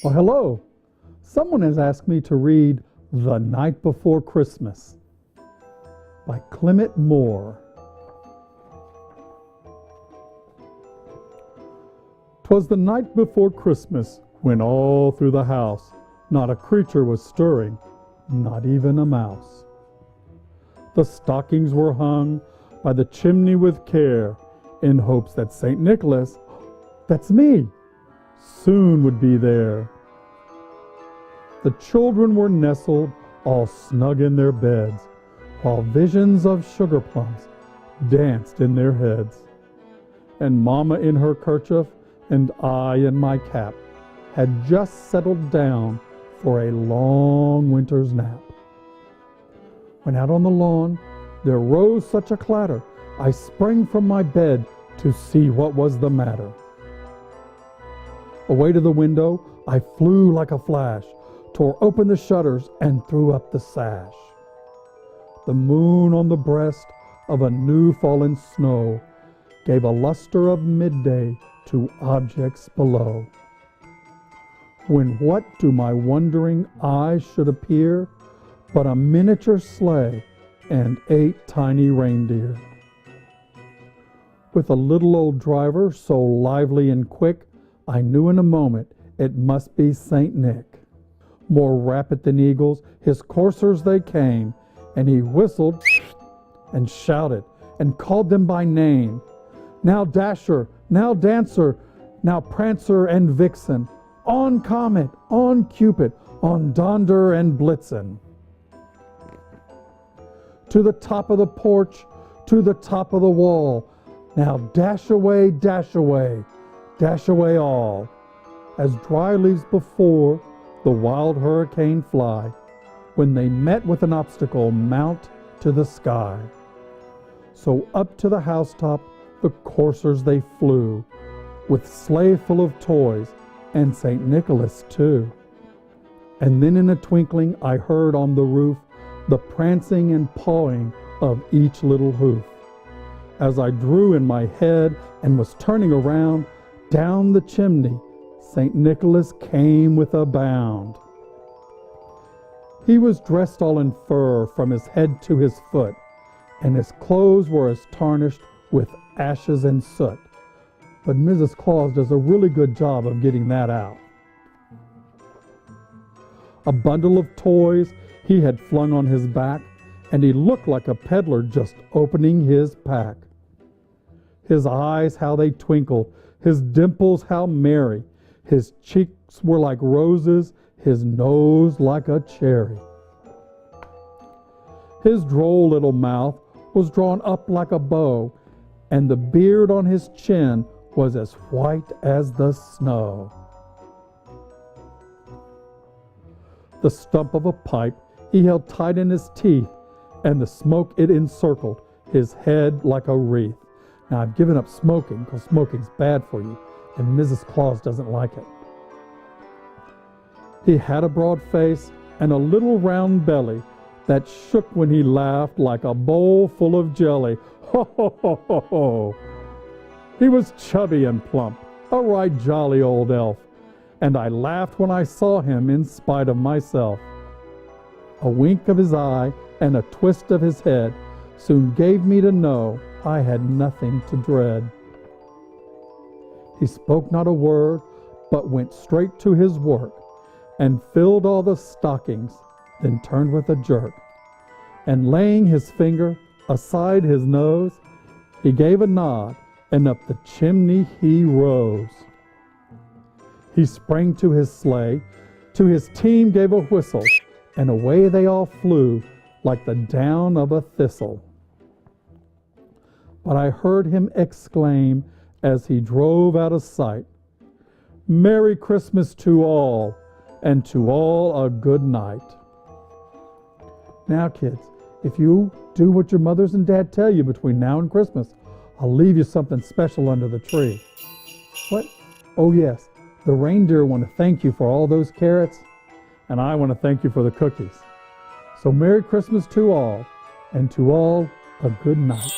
Well, hello. Someone has asked me to read The Night Before Christmas by Clement Moore. 'Twas the night before Christmas, when all through the house not a creature was stirring, not even a mouse. The stockings were hung by the chimney with care, in hopes that St. Nicholas, that's me, soon would be there. The children were nestled all snug in their beds, while visions of sugar-plums danced in their heads. And Mama in her kerchief and I in my cap had just settled down for a long winter's nap. When out on the lawn there rose such a clatter, I sprang from my bed to see what was the matter. Away to the window I flew like a flash, tore open the shutters and threw up the sash. The moon on the breast of a new fallen snow gave a lustre of midday to objects below. When what to my wondering eyes should appear but a miniature sleigh and 8 tiny reindeer. With a little old driver so lively and quick, I knew in a moment it must be St. Nick. More rapid than eagles, his coursers they came, and he whistled and shouted and called them by name. Now Dasher, now Dancer, now Prancer and Vixen, on Comet, on Cupid, on Donder and Blitzen. To the top of the porch, to the top of the wall, now dash away, dash away, dash away all. As dry leaves before the wild hurricane fly, when they met with an obstacle mount to the sky. So up to the housetop the coursers they flew, with sleigh full of toys, and St. Nicholas too. And then in a twinkling I heard on the roof the prancing and pawing of each little hoof. As I drew in my head and was turning around, down the chimney St. Nicholas came with a bound. He was dressed all in fur from his head to his foot, and his clothes were as tarnished with ashes and soot. But Mrs. Claus does a really good job of getting that out. A bundle of toys he had flung on his back, and he looked like a peddler just opening his pack. His eyes, how they twinkled, his dimples, how merry. His cheeks were like roses, his nose like a cherry. His droll little mouth was drawn up like a bow, and the beard on his chin was as white as the snow. The stump of a pipe he held tight in his teeth, and the smoke it encircled his head like a wreath. Now I've given up smoking because smoking's bad for you, and Mrs. Claus doesn't like it. He had a broad face and a little round belly that shook when he laughed like a bowl full of jelly. Ho, ho, ho, ho, ho. He was chubby and plump, a right jolly old elf, and I laughed when I saw him in spite of myself. A wink of his eye and a twist of his head soon gave me to know I had nothing to dread. He spoke not a word, but went straight to his work, and filled all the stockings, then turned with a jerk. And laying his finger aside his nose, he gave a nod, and up the chimney he rose. He sprang to his sleigh, to his team gave a whistle, and away they all flew like the down of a thistle. But I heard him exclaim as he drove out of sight, "Merry Christmas to all, and to all a good night." Now, kids, if you do what your mothers and dad tell you between now and Christmas, I'll leave you something special under the tree. What? Oh, yes, the reindeer want to thank you for all those carrots, and I want to thank you for the cookies. So Merry Christmas to all, and to all a good night.